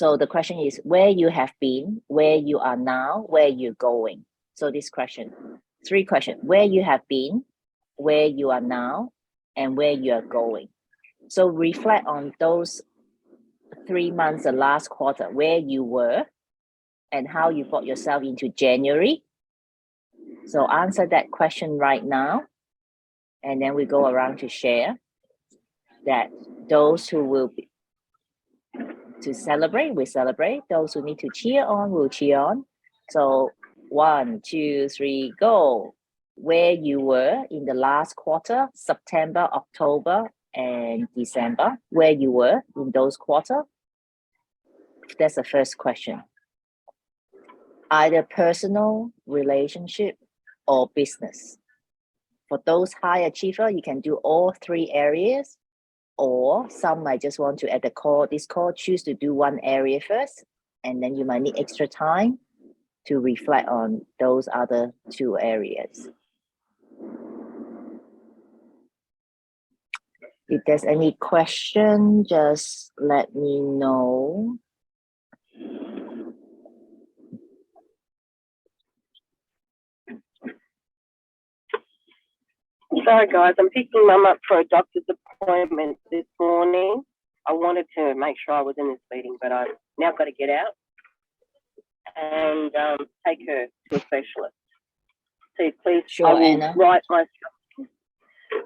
So the question is where you have been, where you are now, where you're going. So this question, 3 questions, where you have been, where you are now, and where you are going. So reflect on those 3 months, the last quarter, where you were and how you brought yourself into January. So answer that question right now. And then we go around to share that those who will be to celebrate, we celebrate. Those who need to cheer on, will cheer on. So 1, 2, 3, go. Where you were in the last quarter, September, October, and December, where you were in those quarters. That's the first question. Either personal, relationship, or business. For those high achiever, you can do all 3 areas, or some might just want to, at the call, this call, choose to do 1 area first, and then you might need extra time to reflect on those other 2 areas. If there's any question, just let me know. Sorry guys, I'm picking Mum up for a doctor's appointment this morning. I wanted to make sure I was in this meeting, but I've now got to get out and take her to a specialist. So please, Sure, I will Anna. write my.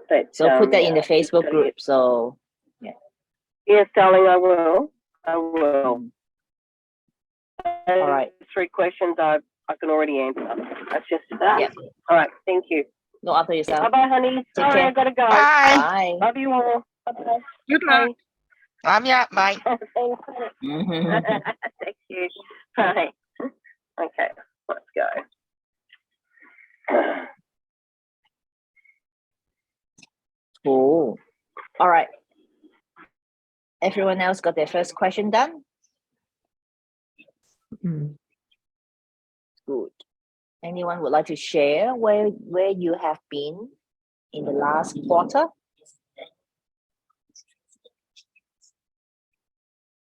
But, So put that in the Facebook group. So yeah. Yes, darling, I will. I will. All right. 3 questions I can already answer. That's just that. Yeah. All right. Thank you. Look after yourself. Bye-bye, honey. Take Sorry, care. I gotta go. Bye. Bye. Love you all. Bye-bye. Good luck. Yeah, bye. Thank you. Bye. Okay, let's go. Cool. All right. Everyone else got their first question done? Good. Anyone would like to share where you have been in the last quarter?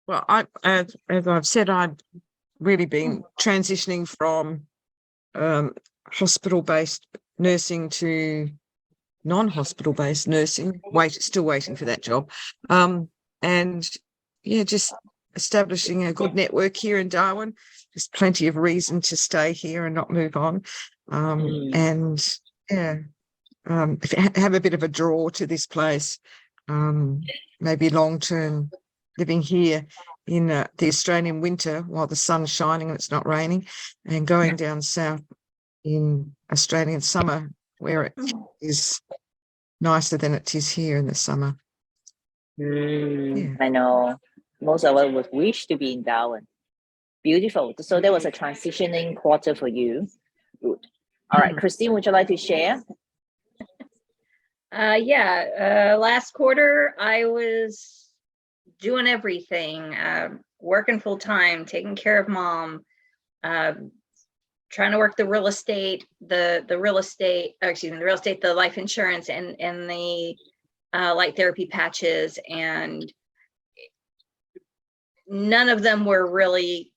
Well, as I've said, I've really been transitioning from hospital-based nursing to non-hospital-based nursing. Still waiting for that job, and yeah, just establishing a good network here in Darwin. There's plenty of reason to stay here and not move on, and yeah, have a bit of a draw to this place. Maybe long-term living here in the Australian winter while the sun's shining and it's not raining, and going down south in Australian summer where it is nicer than it is here in the summer. Yeah. I know most of us would wish to be in Darwin. Beautiful. So there was a transitioning quarter for you. Good. All right, Christine, would you like to share? Last quarter I was doing everything, working full time, taking care of Mom, trying to work the real estate, the life insurance and the light therapy patches, and none of them were really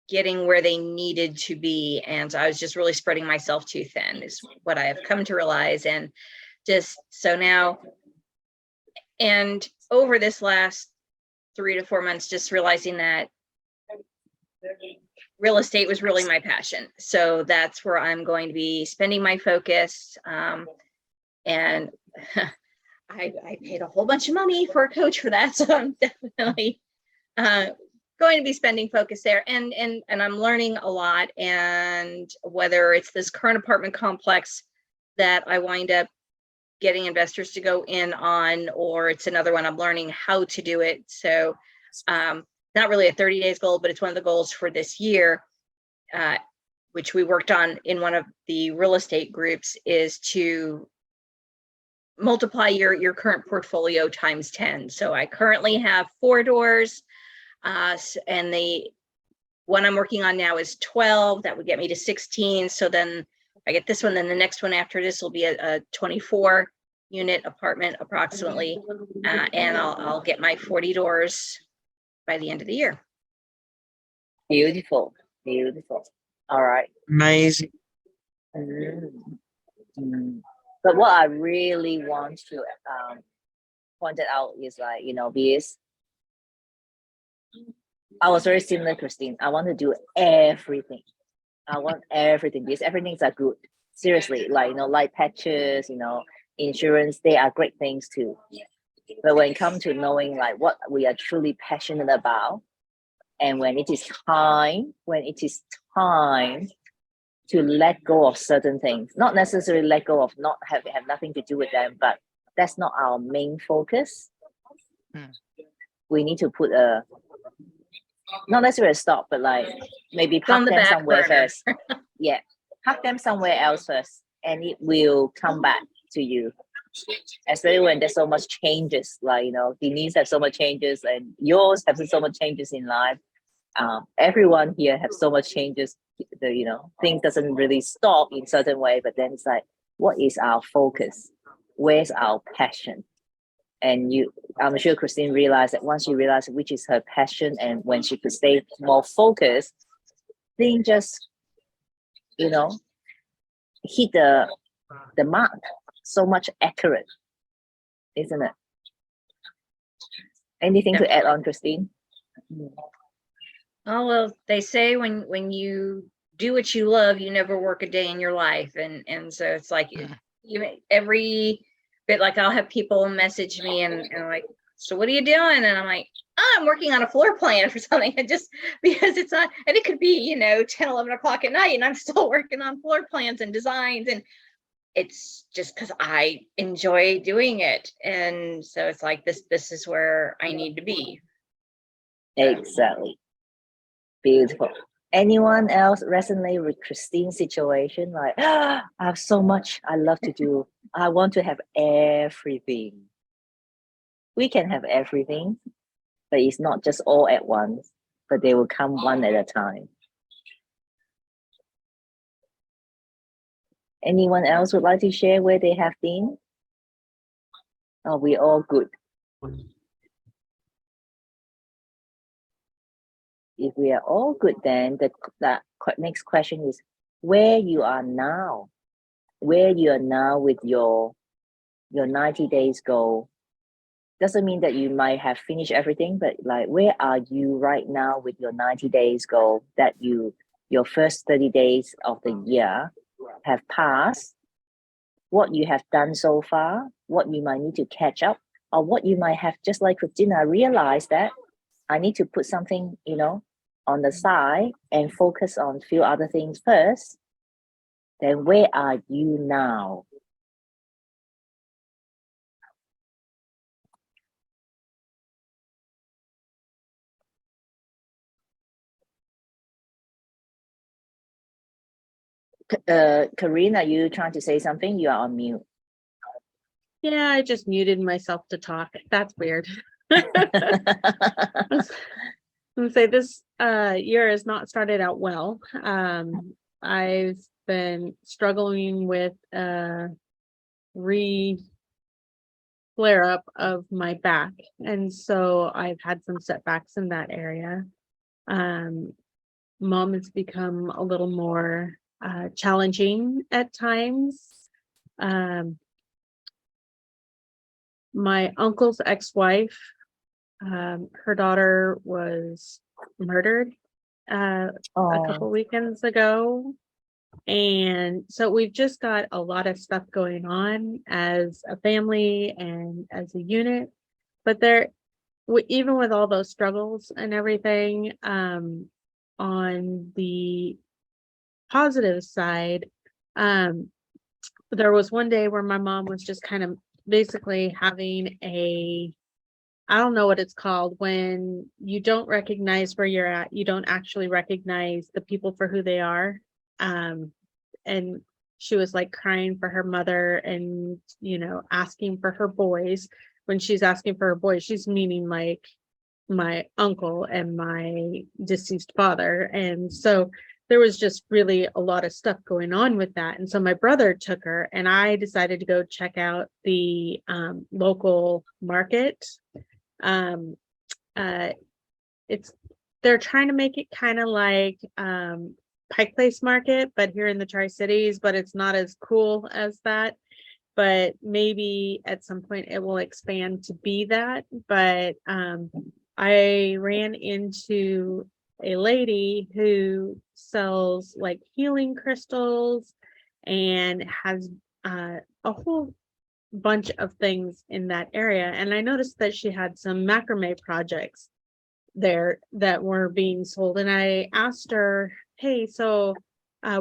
getting where they needed to be. And so I was just really spreading myself too thin is what I have come to realize. And just so now, and over this last 3 to 4 months, just realizing that real estate was really my passion. So that's where I'm going to be spending my focus. And I paid a whole bunch of money for a coach for that. So I'm definitely going to be spending focus there, and I'm learning a lot. And whether it's this current apartment complex that I wind up getting investors to go in on, or it's another one, I'm learning how to do it. So not really a 30 days goal, but it's one of the goals for this year, which we worked on in one of the real estate groups, is to multiply your current portfolio times 10. So I currently have 4 doors, and the one I'm working on now is 12. That would get me to 16. So then I get this one, then the next one after this will be a 24 unit apartment approximately, and I'll get my 40 doors by the end of the year. Beautiful. Beautiful. All right. Amazing. Mm, But what I really want to point it out is like, because I was very similar, Christine. I want to do everything. I want everything because everything's are good. Seriously, like light patches, insurance, they are great things too. But when it comes to knowing like what we are truly passionate about, and when it is time to let go of certain things, not necessarily let go of not have nothing to do with them, but that's not our main focus. We need to put not necessarily a stop, but like maybe It's on park the them back somewhere burner. first. Yeah, park them somewhere else first, and it will come back to you. Especially when there's so much changes, like Denise has so much changes, and yours have so much changes in life. Everyone here have so much changes. Things doesn't really stop in certain way, but then it's like, what is our focus? Where's our passion? And I'm sure Christine realized that once she realized which is her passion, and when she could stay more focused, things just hit the mark so much accurate, isn't it? Anything to add on, Christine? Oh, well, they say when you do what you love, you never work a day in your life. And so it's like every bit, like I'll have people message me and like, so what are you doing? And I'm like, oh, I'm working on a floor plan for something. And just because it's not, and it could be, 10, 11 o'clock at night, and I'm still working on floor plans and designs. And it's just because I enjoy doing it. And so it's like, this is where I need to be. Exactly. Beautiful. Anyone else resonate with Christine's situation? Like, I have so much I love to do. I want to have everything. We can have everything, but it's not just all at once, but they will come one at a time. Anyone else would like to share where they have been? Oh, we're all good. If we are all good, then the next question is where you are now. Where you are now with your 90 days goal. Doesn't mean that you might have finished everything, but like where are you right now with your 90 days goal, that your first 30 days of the year have passed, what you have done so far, what you might need to catch up, or what you might have, just like Christina, realized that I need to put something, on the side and focus on few other things first. Then where are you now? Karina, are you trying to say something? You are on mute. Yeah, I just muted myself to talk. That's weird. And say this year has not started out well. I've been struggling with flare up of my back, and so I've had some setbacks in that area. Mom has become a little more challenging at times. My uncle's ex-wife, her daughter was murdered a couple weekends ago. And so we've just got a lot of stuff going on as a family and as a unit. But even with all those struggles and everything, on the positive side, there was one day where my mom was just kind of basically having I don't know what it's called, when you don't recognize where you're at, you don't actually recognize the people for who they are. And she was like crying for her mother and, asking for her boys. When she's asking for her boys, she's meaning like my uncle and my deceased father. And so there was just really a lot of stuff going on with that. And so my brother took her, and I decided to go check out the local market. It's they're trying to make it kind of like Pike Place Market, but here in the Tri-Cities, but it's not as cool as that. But maybe at some point it will expand to be that. But I ran into a lady who sells like healing crystals and has a whole bunch of things in that area. And I noticed that she had some macrame projects there that were being sold. And I asked her, hey, so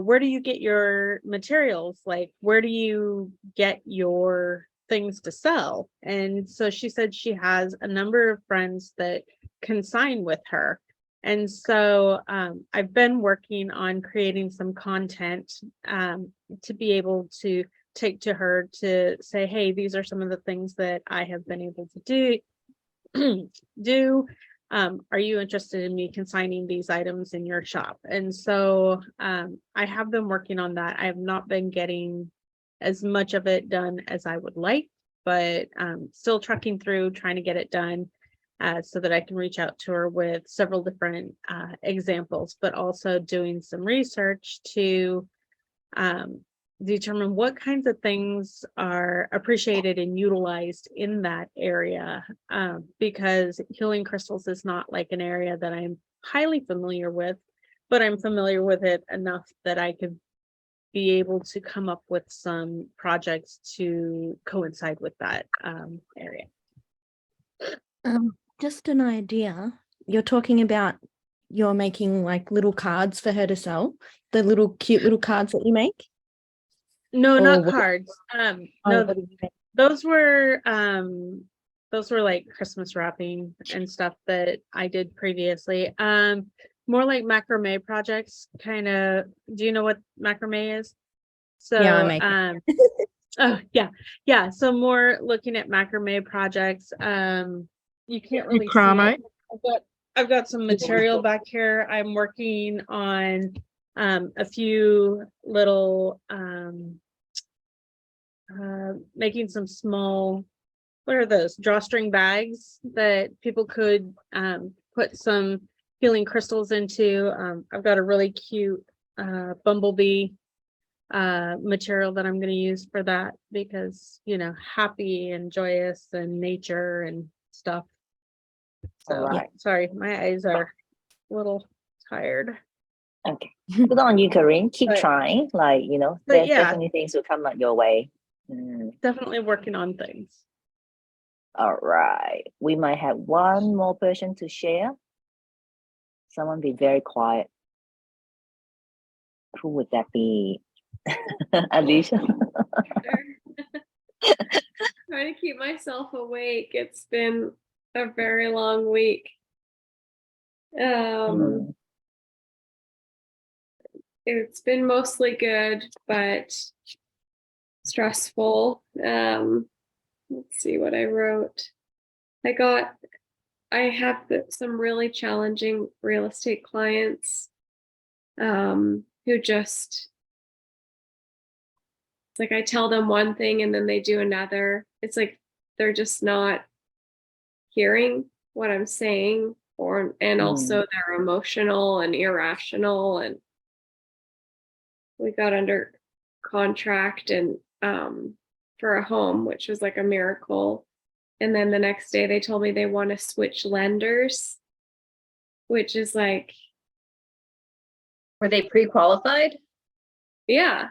where do you get your materials? Like, where do you get your things to sell? And so she said she has a number of friends that consign with her. And so I've been working on creating some content to be able to take to her to say, hey, these are some of the things that I have been able to do. Are you interested in me consigning these items in your shop? And so I have been working on that. I have not been getting as much of it done as I would like, but still trucking through, trying to get it done so that I can reach out to her with several different examples, but also doing some research to determine what kinds of things are appreciated and utilized in that area, because healing crystals is not like an area that I'm highly familiar with, but I'm familiar with it enough that I could be able to come up with some projects to coincide with that area. Just an idea. You're talking about you're making like little cards for her to sell, the little cute little cards that you make. No, Or not what- cards. Oh, No, what do you make? those were like Christmas wrapping and stuff that I did previously. More like macrame projects, kind of. Do you know what macrame is? So Yeah, I make it. oh yeah. So more looking at macrame projects. You can't really see Macrame? it. I've got some material back here. I'm working on a few little making some small, what are those, drawstring bags that people could put some healing crystals into. I've got a really cute bumblebee material that I'm going to use for that because, you know, happy and joyous and nature and stuff. So Alright. sorry, my eyes are a little tired. Okay. Good on you, Corinne. Keep But- trying. Like, you know, but there's yeah. definitely things will come up your way. Definitely working on things. All right. We might have one more person to share. Someone be very quiet. Who would that be? Alicia? Trying to keep myself awake. It's been a very long week. Mm. It's been mostly good, but stressful. Let's see what I wrote. I have some really challenging real estate clients who just, it's like I tell them one thing and then they do another. It's like they're just not hearing what I'm saying, and also they're emotional and irrational. And we got under contract and for a home, which was like a miracle. And then the next day they told me they want to switch lenders, which is like, Were they pre-qualified? yeah.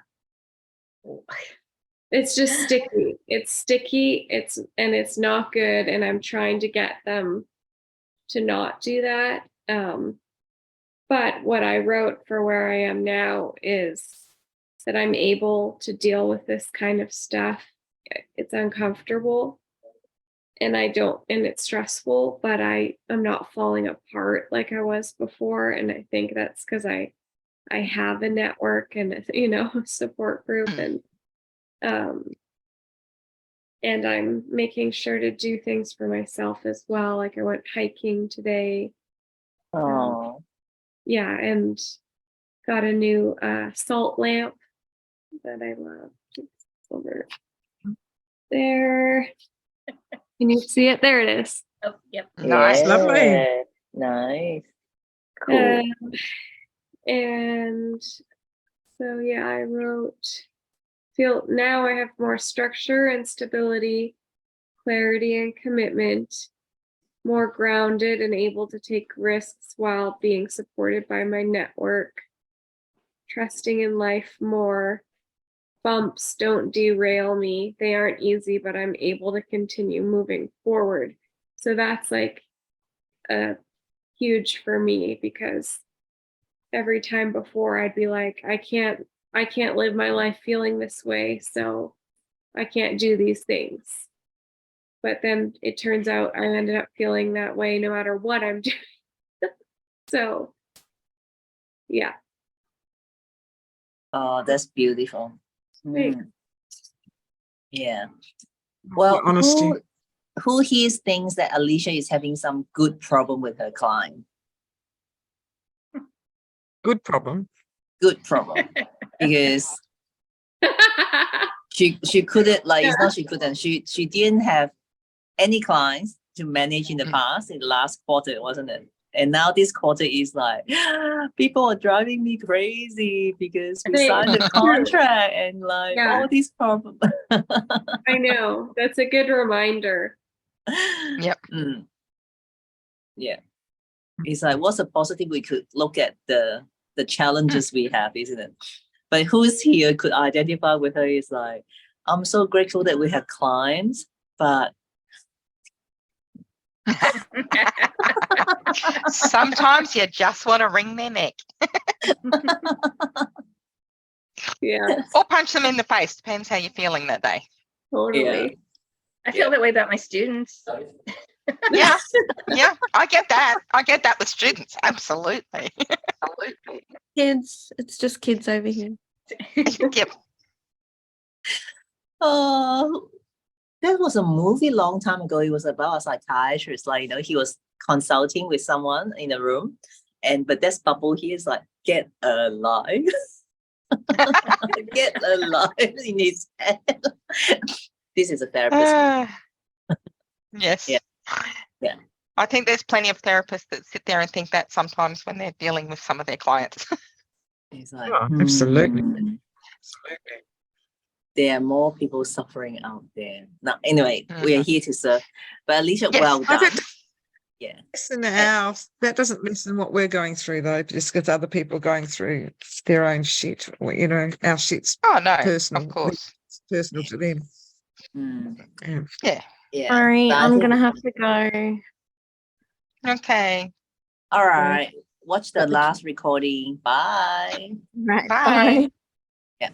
It's just sticky. It's sticky. It's not good. And I'm trying to get them to not do that. But what I wrote for where I am now is that I'm able to deal with this kind of stuff. It's uncomfortable and it's stressful, but I'm not falling apart like I was before. And I think that's because I have a network and, you know, a support group, and I'm making sure to do things for myself as well. Like I went hiking today. Oh, Yeah, and got a new salt lamp that I love. It's over there. Can you see it? There it is. Oh, yep. Nice, lovely. yeah, nice. Cool. And so, yeah, I wrote, feel now I have more structure and stability, clarity and commitment, more grounded and able to take risks while being supported by my network, trusting in life more. Bumps don't derail me. They aren't easy, but I'm able to continue moving forward. So that's like huge for me, because every time before I'd be like, I can't live my life feeling this way, so I can't do these things. But then it turns out I ended up feeling that way no matter what I'm doing. So yeah. Oh, that's beautiful. Thanks. Mm. Yeah. Well, Honesty. who here thinks that Alicia is having some good problem with her client? Good problem. Good problem. Because she couldn't, like, it's not she couldn't, she didn't have any clients to manage in the past, in the last quarter, wasn't it? And now this quarter is like, people are driving me crazy because we Hey, signed the true. contract and like Yeah. all these problems. I know. That's a good reminder. Yep. Mm. Yeah. It's like, what's a positive we could look at the challenges we have, isn't it? But who's here could identify with her is like, I'm so grateful that we have clients, but Sometimes you just want to wring their neck Yeah, or punch them in the face. Depends how you're feeling that day. totally. I feel that way about my students. Yeah. Yeah. I get that. I get that with students. Absolutely. Absolutely. Kids, it's just kids over here. Yep. oh, there was a movie long time ago. It was about a psychiatrist. Like, he was consulting with someone in a room, but that's bubble here is like, get alive. Get alive in his head. This is a therapist. Yes. Yeah. Yeah. I think there's plenty of therapists that sit there and think that sometimes when they're dealing with some of their clients. It's like, Oh, absolutely. Absolutely. There are more people suffering out there. Now, anyway, we are here to serve. But Alicia, Yes. well I done. think Yeah. Listen, that doesn't lessen what we're going through, though, just because other people are going through their own shit. Or, our shit's Oh, no. personal. Of course. It's personal to them. Mm, Yeah. Yeah. yeah. Sorry, But I I'm think- gonna have to go. Okay. All right. Watch the last recording. Bye. Right. Bye. Bye.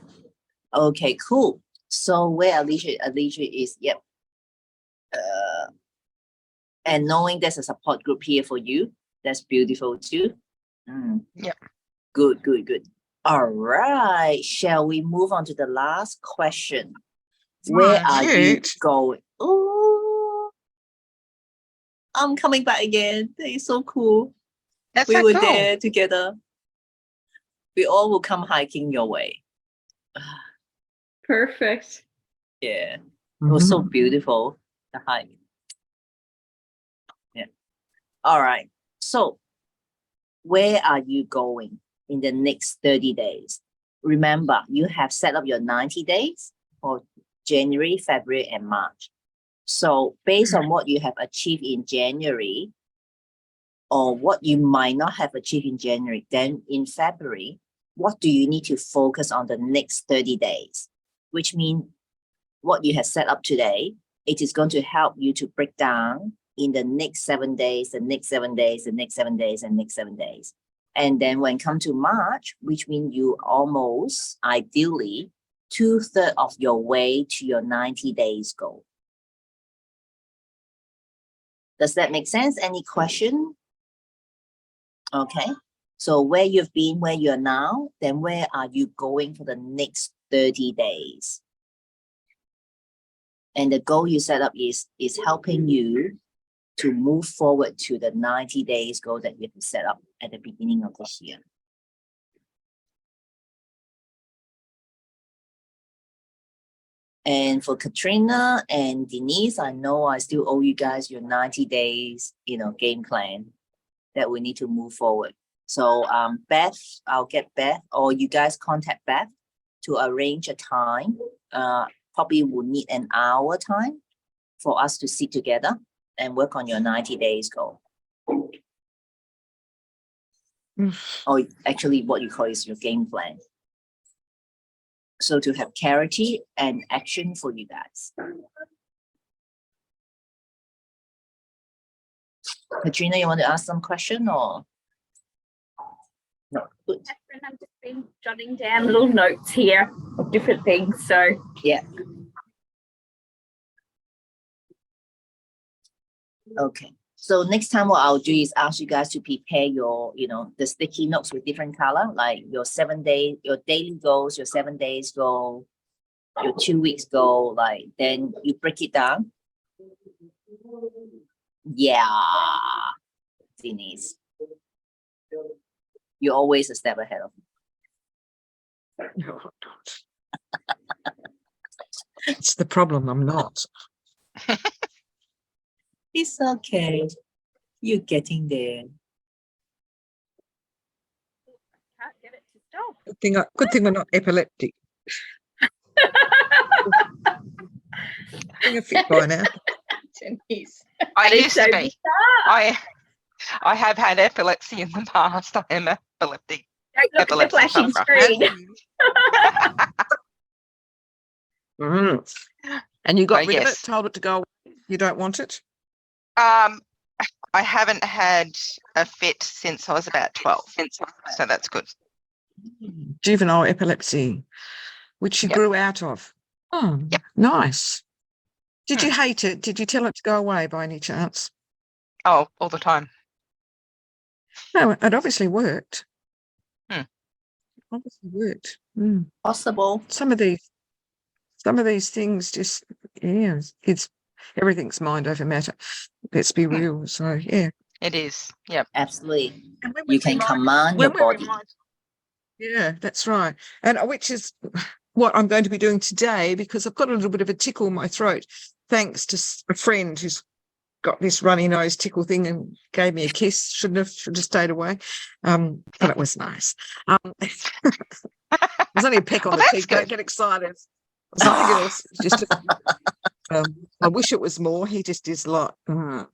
Okay, cool. So where Alicia is, yep. And knowing there's a support group here for you, that's beautiful too. Mm. Yep. Good. All right. Shall we move on to the last question? Where are you Cute. going? Oh, I'm coming back again. That is so cool. That's We so were cool. there together. We all will come hiking your way. Perfect. Yeah. It was so Mhm. beautiful, the hike. Yeah. All right. So, where are you going in the next 30 days? Remember, you have set up your 90 days for January, February, and March. So, based on what you have achieved in January, or what you might not have achieved in January, then in February, what do you need to focus on the next 30 days? Which means what you have set up today, it is going to help you to break down in the next 7 days, the next 7 days, the next 7 days, and next 7 days. And then when come to March, which means you almost ideally 2/3 of your way to your 90 days goal. Does that make sense? Any question? Okay. So where you've been, where you're now, then where are you going for the next 30 days? And the goal you set up is helping you to move forward to the 90 days goal that you have set up at the beginning of this year. And for Katrina and Denise, I know I still owe you guys your 90 days, game plan that we need to move forward. So Beth, I'll get Beth, or you guys contact Beth to arrange a time. Probably will need an hour time for us to sit together and work on your 90 days goal. Or actually what you call is your game plan. So to have clarity and action for you guys. Katrina, you want to ask some question or? No, good. I've just been jotting down little notes here of different things. So Yeah. Okay. So next time what I'll do is ask you guys to prepare your, the sticky notes with different color, like your 7 day, your daily goals, your 7 days goal, your 2 weeks goal, like then you break it down. Yeah, Denise. You're always a step ahead of me. No, I'm not. It's the problem. I'm not. It's okay. You're getting there. can't get it to stop. Good thing we're not epileptic. Being a fit by now. Denise. I That is used so to be. I have had epilepsy in the past. I am epileptic. Don't look at the Epilepsy flashing sufferer. screen. Mm. And you got Oh, rid of it, yes. told it to go away. You don't want it? I haven't had a fit since I was about 12. So that's good. Juvenile epilepsy, which you Yep. grew out of. Oh, Yep. nice. Did you hate it? Did you tell it to go away by any chance? Oh, all the time. No, it obviously worked. Hmm. Obviously worked. Mm. Possible. Some of these things just, yeah, it's everything's mind over matter. Let's be real. So yeah. It is. Yep. Absolutely. And when You can command your body. Yeah, that's right. And which is what I'm going to be doing today, because I've got a little bit of a tickle in my throat, thanks to a friend who's got this runny nose tickle thing and gave me a kiss. Should have stayed away. But it was nice. It was only a peck on Well, the that's cheek. good. Don't get excited. It's nothing else. Just I wish it was more. He just is like, I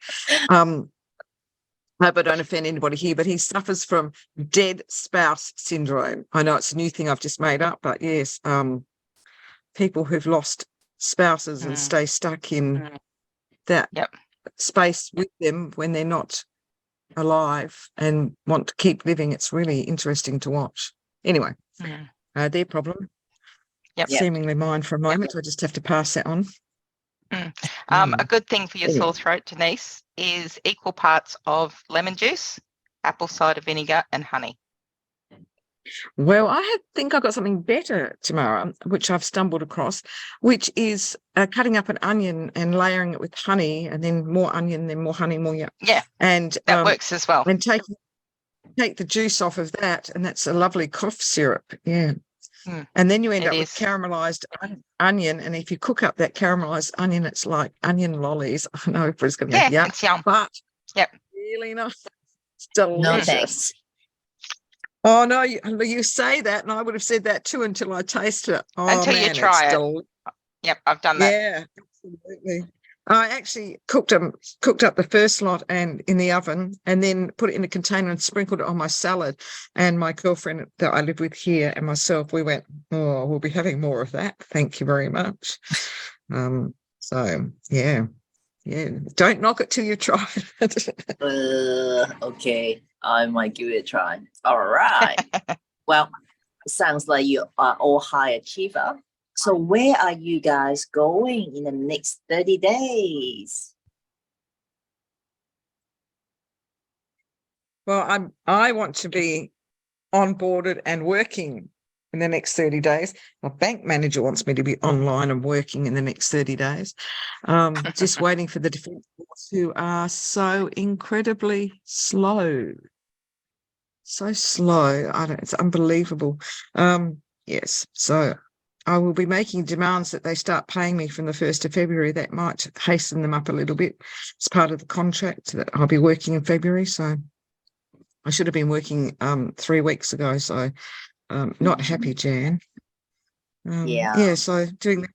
hope I don't offend anybody here, but he suffers from dead spouse syndrome. I know it's a new thing I've just made up, but yes, people who've lost spouses and stay stuck in that space with them when they're not alive and want to keep living. It's really interesting to watch. Anyway, their problem. Yep. Seemingly mine for a moment. I just have to pass that on. A good thing for your sore throat, Denise, is equal parts of lemon juice, apple cider vinegar, and honey. Well, I think I've got something better tomorrow, which I've stumbled across, which is cutting up an onion and layering it with honey, and then more onion, then more honey, more Yeah, and that works as well. And take the juice off of that, and that's a lovely cough syrup. Yeah. And then you end It up with is. caramelized onion, and if you cook up that caramelized onion, it's like onion lollies. I know everybody's going to go, Yeah, it's yum. but Yep. really nice. It's No delicious. thanks. Oh no, you say that, and I would have said that too until I tasted it. Oh, Until you man, try it's it. Yep, I've done that. Yeah, absolutely. I actually cooked up the first lot and in the oven, and then put it in a container and sprinkled it on my salad. And my girlfriend that I live with here and myself, we went, oh, we'll be having more of that. Thank you very much. So yeah. Don't knock it till you try it. Okay, I might give it a try. All right. Well, sounds like you are all high achiever. So where are you guys going in the next 30 days? Well, I want to be onboarded and working in the next 30 days. My bank manager wants me to be online and working in the next 30 days. Just waiting for the defence force, who are so incredibly slow. So slow. It's unbelievable. Yes. So I will be making demands that they start paying me from the 1st of February. That might hasten them up a little bit. It's part of the contract that I'll be working in February. So I should have been working 3 weeks ago, so not happy, Jan. Yeah. So doing that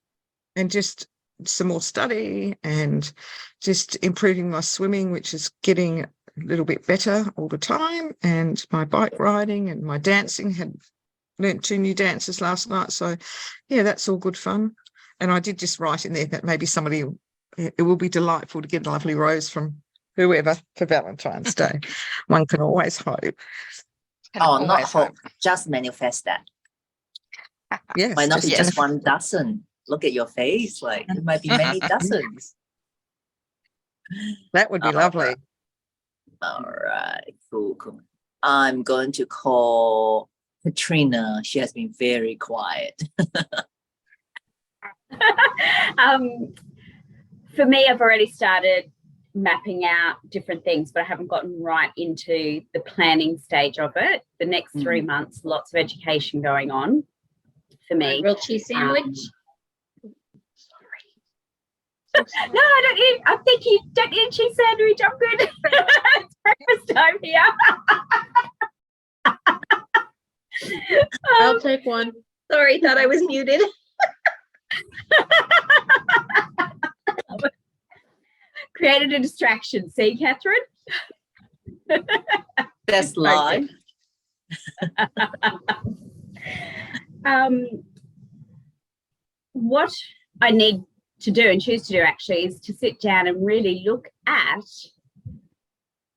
and just some more study and just improving my swimming, which is getting a little bit better all the time, and my bike riding and my dancing. Had learnt 2 new dances last night, so yeah, that's all good fun. And I did just write in there that maybe somebody, it will be delightful to get a lovely rose from whoever for Valentine's Day. One can always hope. Can Oh, not always hope. Just manifest that. Yes, Might not be just just one dozen. Look at your face. Like it might be many dozens. that would be All lovely. All right. Cool. I'm going to call Katrina. She has been very quiet. For me, I've already started mapping out different things, but I haven't gotten right into the planning stage of it. The next 3 months, lots of education going on for me. Grilled cheese sandwich. No, I don't eat. I'm thinking, don't eat a cheese sandwich. I'm good. It's breakfast time here. I'll take one. Sorry, thought I was muted. Created a distraction. See, Catherine? That's live. What I need to do and choose to do actually is to sit down and really look at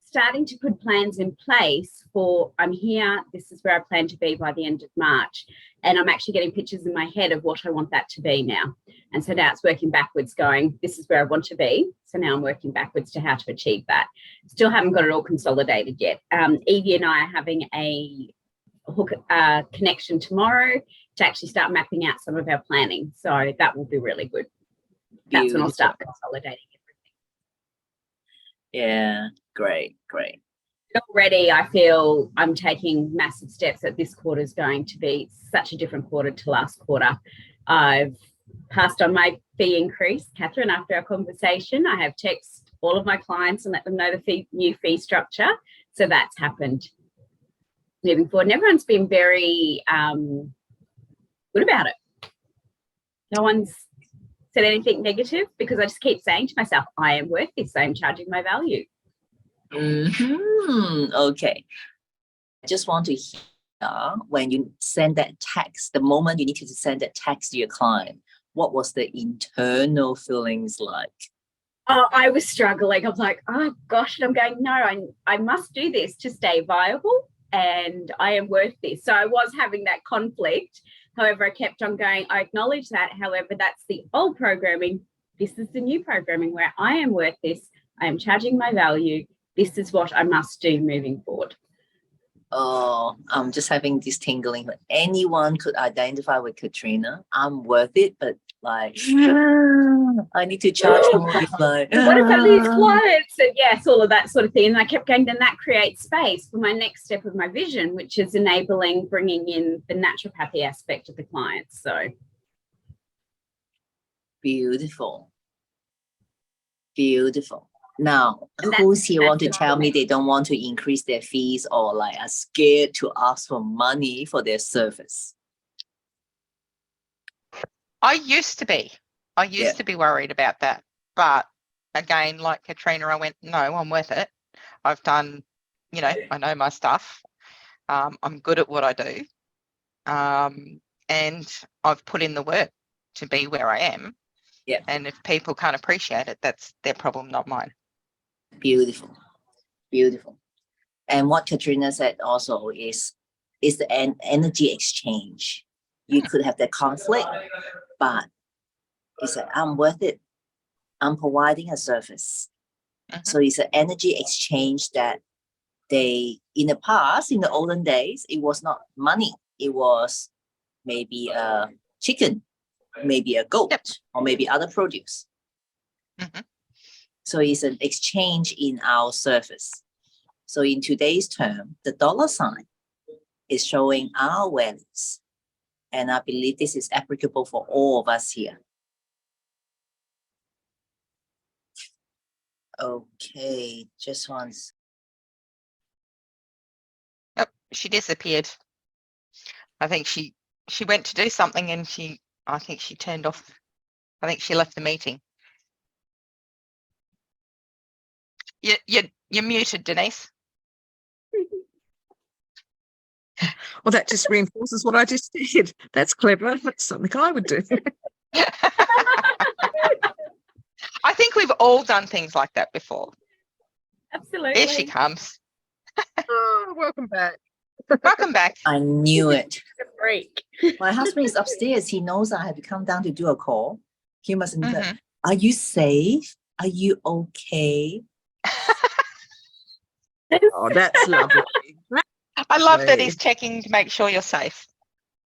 starting to put plans in place for I'm here, this is where I plan to be by the end of March. And I'm actually getting pictures in my head of what I want that to be now. And so now it's working backwards going, this is where I want to be. So now I'm working backwards to how to achieve that. Still haven't got it all consolidated yet. Evie and I are having a hook connection tomorrow to actually start mapping out some of our planning. So that will be really good. That's when I'll start consolidating everything. Yeah, great. Already I feel I'm taking massive steps that this quarter is going to be such a different quarter to last quarter. I've passed on my fee increase, Catherine, after our conversation. I have texted all of my clients and let them know the new fee structure. So that's happened moving forward. And everyone's been very good about it. No one's said anything negative because I just keep saying to myself, I am worth this. I'm charging my value. Okay. I just want to hear when you send that text, the moment you need to send that text to your client, what was the internal feelings like? Oh, I was struggling. I was like, oh gosh, and I'm going, no, I must do this to stay viable and I am worth this. So I was having that conflict. However, I kept on going, I acknowledge that. However, that's the old programming. This is the new programming where I am worth this. I am charging my value. This is what I must do moving forward. Oh, I'm just having this tingling. Anyone could identify with Katrina. I'm worth it, but like, I need to charge more. Like, what if I lose clients? And yes, all of that sort of thing. And I kept going, then that creates space for my next step of my vision, which is enabling bringing in the naturopathy aspect of the clients. So beautiful. Now, And who's here want to that's tell me amazing. they don't want to increase their fees or like are scared to ask for money for their service? I used to be worried about that. But again, like Katrina, I went, no, I'm worth it. I've done, I know my stuff. I'm good at what I do. And I've put in the work to be where I am. Yeah. And if people can't appreciate it, that's their problem, not mine. Beautiful. And what Katrina said also is the energy exchange. You could have that conflict, but he said, I'm worth it. I'm providing a service. So it's an energy exchange that in the past, in the olden days, it was not money. It was maybe a chicken, maybe a goat, or maybe other produce. So it's an exchange in our service. So in today's term, the dollar sign is showing our values. And I believe this is applicable for all of us here. Okay, just once. she disappeared. I think she went to do something and I think she turned off. I think she left the meeting. You're muted, Denise. Well, that just reinforces what I just did. That's clever. That's something I would do. I think we've all done things like that before. Absolutely. Here she comes. Oh, welcome back. Welcome back. I knew it. Break. My husband is upstairs. He knows I have to come down to do a call. He must have said, Mhm. are you safe? Are you okay? Oh, that's lovely. I love that Right. he's checking to make sure you're safe.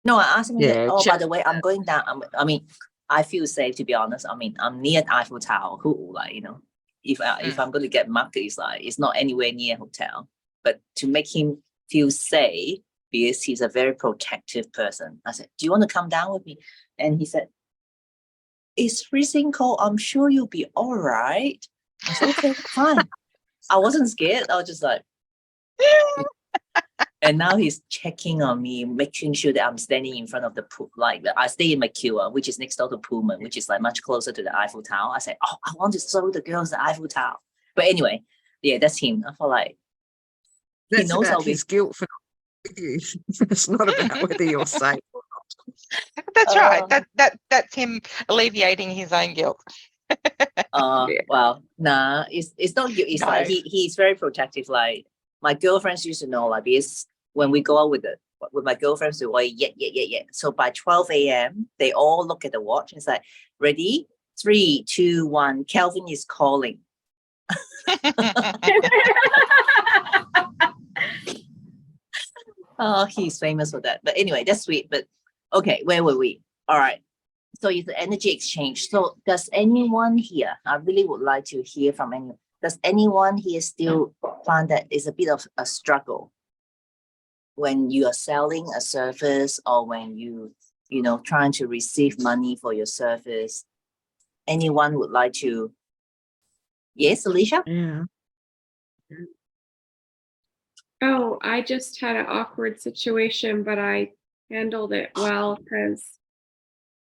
No, I asked him, Yeah, oh, by check the way, I'm going down. I mean, I feel safe, to be honest. I mean, I'm near Eiffel Tower. Who, like, you know, if I'm going to get mugged, it's like, it's not anywhere near hotel. But to make him feel safe, because he's a very protective person, I said, do you want to come down with me? And he said, it's freezing cold. I'm sure you'll be all right. I said, okay, fine. I wasn't scared. I was just like, and now he's checking on me, making sure that I'm standing in front of the pool. Like I stay in McEwen, which is next door to Pullman, which is like much closer to the Eiffel Tower. I said, oh, I want to show the girls the Eiffel Tower. But anyway, yeah, that's him. I feel like he That's knows about I'll be. his guilt for not with you. It's not about whether you're safe or not. That's right. That's him alleviating his own guilt. Yeah. Well, nah, it's not guilt. It's No. like he's very protective. Like my girlfriends used to know, like, because when we go out with my girlfriends, we always yeah. So by 12 a.m., they all look at the watch and it's like, ready? 3, 2, 1. Kelvin is calling. Oh, he's famous for that. But anyway, that's sweet. But okay, where were we? All right. So it's the energy exchange. So does anyone here, I really would like to hear from anyone. Does anyone here still find that it's a bit of a struggle when you are selling a service or when you know, trying to receive money for your service? Anyone would like to? Yes, Alicia? Yeah. Oh, I just had an awkward situation, but I handled it well because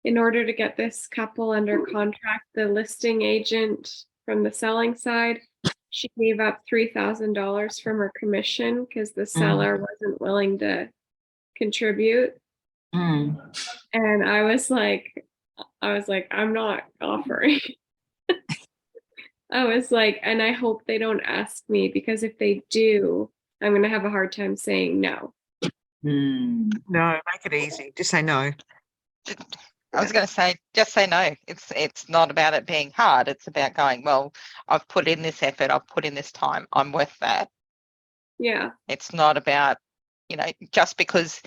in order to get this couple under contract, the listing agent from the selling side, she gave up $3,000 from her commission because the seller wasn't willing to contribute. Mm. And I was like, I'm not offering. I was like, and I hope they don't ask me because if they do, I'm going to have a hard time saying no. Mm. No, make it easy. Just say no. I was going to say, just say no. It's not about it being hard. It's about going, well, I've put in this effort. I've put in this time. I'm worth that. Yeah. It's not about, you know, just because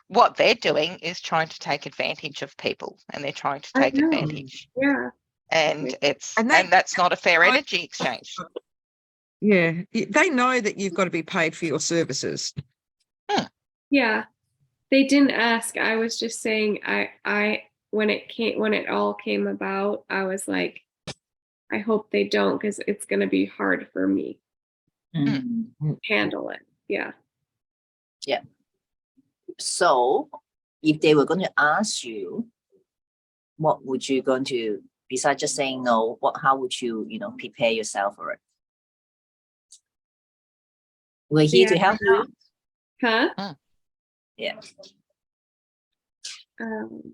what they're doing is trying to take advantage of people and they're trying to I take know. advantage. Yeah. And And and they- that's not a fair energy exchange. Yeah. They know that you've got to be paid for your services. Yeah. They didn't ask. I was just saying when it all came about, I was like, I hope they don't because it's going to be hard for me Mm. to handle it. Yeah. So if they were going to ask you, what would you going to, besides just saying no, how would you, you know, prepare yourself for it? We're here to Yeah. help you. Huh? Yeah. Um,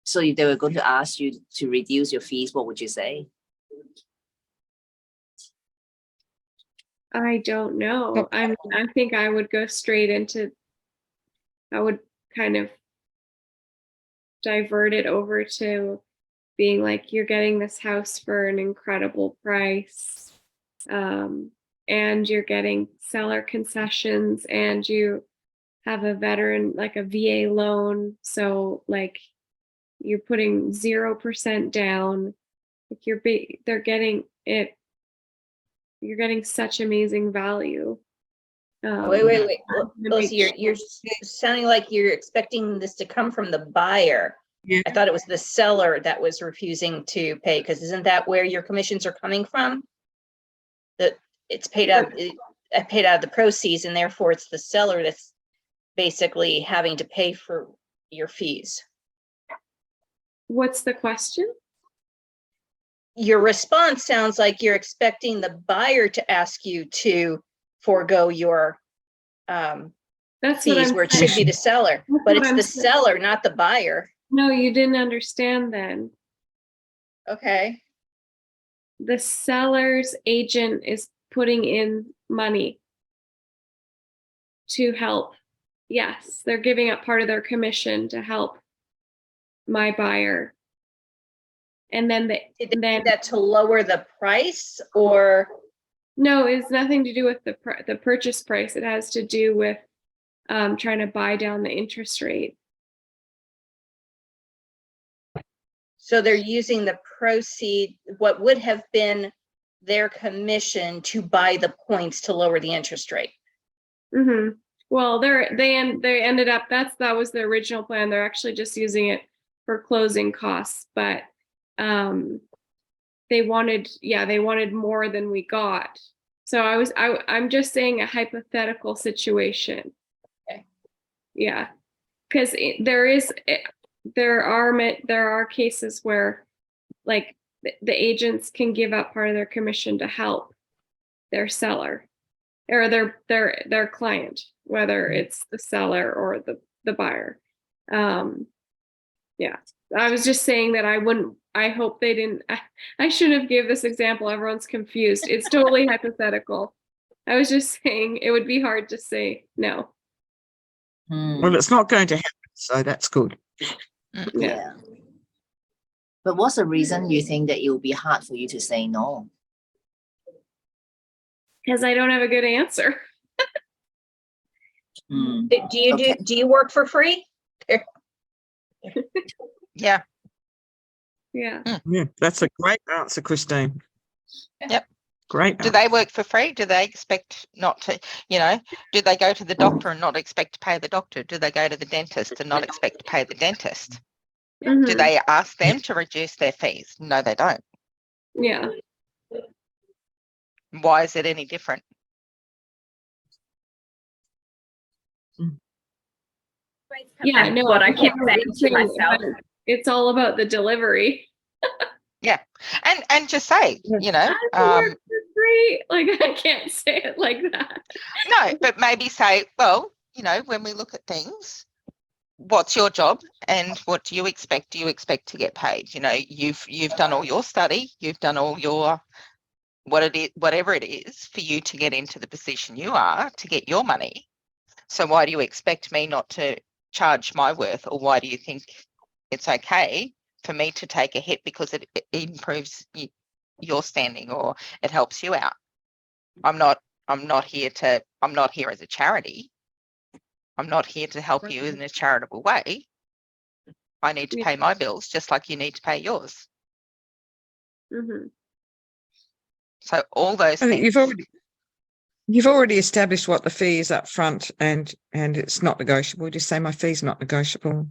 So if they were going to ask you to reduce your fees, what would you say? I don't know. I think I would go straight into, I would kind of divert it over to being like, you're getting this house for an incredible price. And you're getting seller concessions and you have a veteran, like a VA loan. So like you're putting 0% down. Like they're getting it. You're getting such amazing value. Wait. I'm gonna Lucy, make you're sounding like you're expecting this to come from the buyer. Yeah. I thought it was the seller that was refusing to pay, because isn't that where your commissions are coming from? That it's paid out of the proceeds, and therefore it's the seller that's basically having to pay for your fees. What's the question? Your response sounds like you're expecting the buyer to ask you to forego your That's what fees, I'm where it should be saying. the seller, That's but what it's I'm the saying. seller, not the buyer. No, you didn't understand then. Okay. The seller's agent is putting in money to help. Yes, they're giving up part of their commission to help my buyer. And then Did they do that to lower the price, or? no, it's nothing to do with the purchase price. It has to do with trying to buy down the interest rate. So they're using the proceed, what would have been their commission, to buy the points to lower the interest rate. Mm-hmm. Well, they ended up, that was the original plan. They're actually just using it for closing costs, but they wanted more than we got. So I'm just saying a hypothetical situation. Okay. Yeah, because there are cases where, like, the agents can give up part of their commission to help their seller or their client, whether it's the seller or the buyer. Yeah, I was just saying that I hope they didn't, I shouldn't have give this example. Everyone's confused. It's totally hypothetical. I was just saying it would be hard to say no. Well, it's not going to happen, so that's good. Yeah. But what's the reason you think that it will be hard for you to say no? Because I don't have a good answer. Hmm. Do you work for free? Yeah. Yeah. Yeah, that's a great answer, Christine. Yep. Great. Do they work for free? Do they expect not to, do they go to the doctor and not expect to pay the doctor? Do they go to the dentist and not expect to pay the dentist? Do Mhm. they ask them to reduce their fees? No, they don't. Yeah. Why is it any different? Yeah, That's no, what I I kept know saying it's to really- myself. It's all about the delivery. Yeah. And just say, I work for free. Like, I can't say it like that. no, but maybe say, well, when we look at things, what's your job and what do you expect? Do you expect to get paid? You've done all your study, you've done all your whatever it is for you to get into the position you are to get your money. So why do you expect me not to charge my worth, or why do you think it's okay for me to take a hit because it improves your standing or it helps you out? I'm not here as a charity. I'm not here to help you in a charitable way. I need to pay my bills just like you need to pay yours. Mhm. So all those I think things. you've already established what the fee is up front, and it's not negotiable. Just say my fee's not negotiable.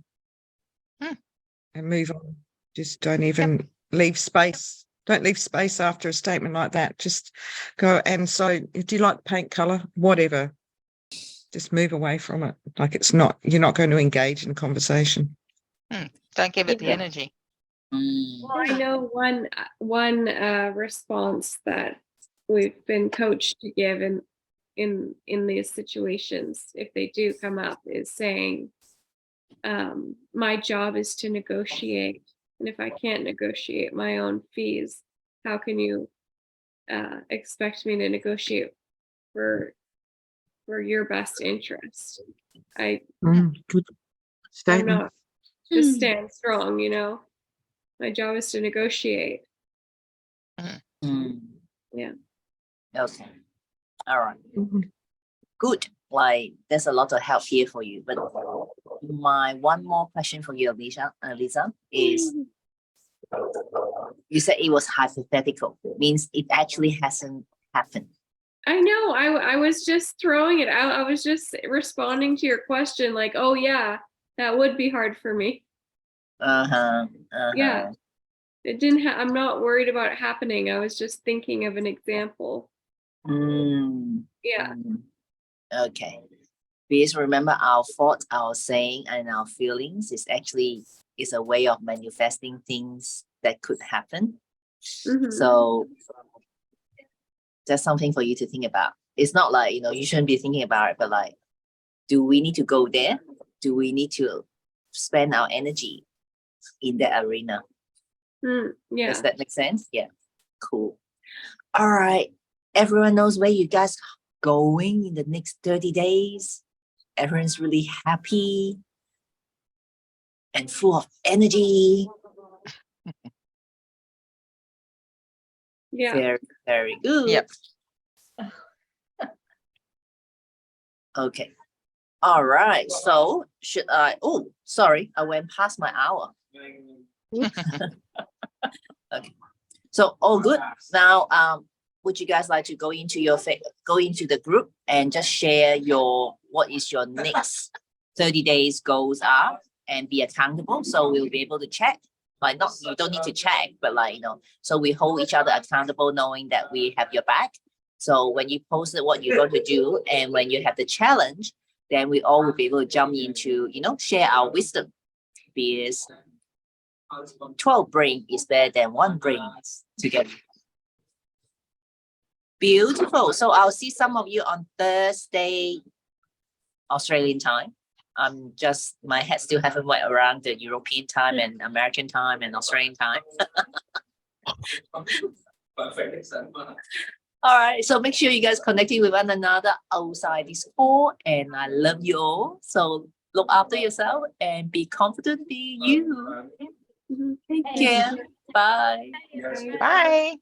And move on. Just don't even leave space. Don't leave space after a statement like that. Just go. And so, do you like paint color? Whatever. Just move away from it. Like you're not going to engage in conversation. Don't give it the Yeah. energy. Well, I know one response that we've been coached to give in these situations, if they do come up, is saying, my job is to negotiate, and if I can't negotiate my own fees, how can you expect me to negotiate for your best interest? Good I'm statement. not just stand strong, my job is to negotiate. Yeah. Okay. All right. Mhm. Good. Like, there's a lot of help here for you. But my one more question for you, Lisa, is you said it was hypothetical. Means it actually hasn't happened. I know. I was just throwing it out. I was just responding to your question, like, oh yeah, that would be hard for me. Yeah. It didn't I'm not worried about it happening. I was just thinking of an example. Yeah. Okay. Because remember, our thoughts, our saying, and our feelings is a way of manifesting things that could happen. Mhm. So that's something for you to think about. It's not like, you shouldn't be thinking about it, but like, do we need to go there? Do we need to spend our energy in that arena? Yeah. Does that make sense? Yeah. Cool. All right. Everyone knows where you guys are going in the next 30 days. Everyone's really happy and full of energy. Yeah. Very, very good. Yep. Okay. All right. So should I? Oh, sorry, I went past my hour. Okay. So all good. Now, would you guys like to go into the group and just share what is your next 30 days goals are and be accountable? So we'll be able to check. Like, not, you don't need to check, but like, so we hold each other accountable, knowing that we have your back. So when you post what you're going to do, and when you have the challenge, then we all will be able to jump into, share our wisdom. Because 12 brain is better than one brain together. Beautiful. So I'll see some of you on Thursday, Australian time. My head still haven't went around the European time and American time and Australian time. All right. So make sure you guys connecting with one another outside this call. And I love you all. So look after yourself and be confident, be you. Take care. Bye. Bye.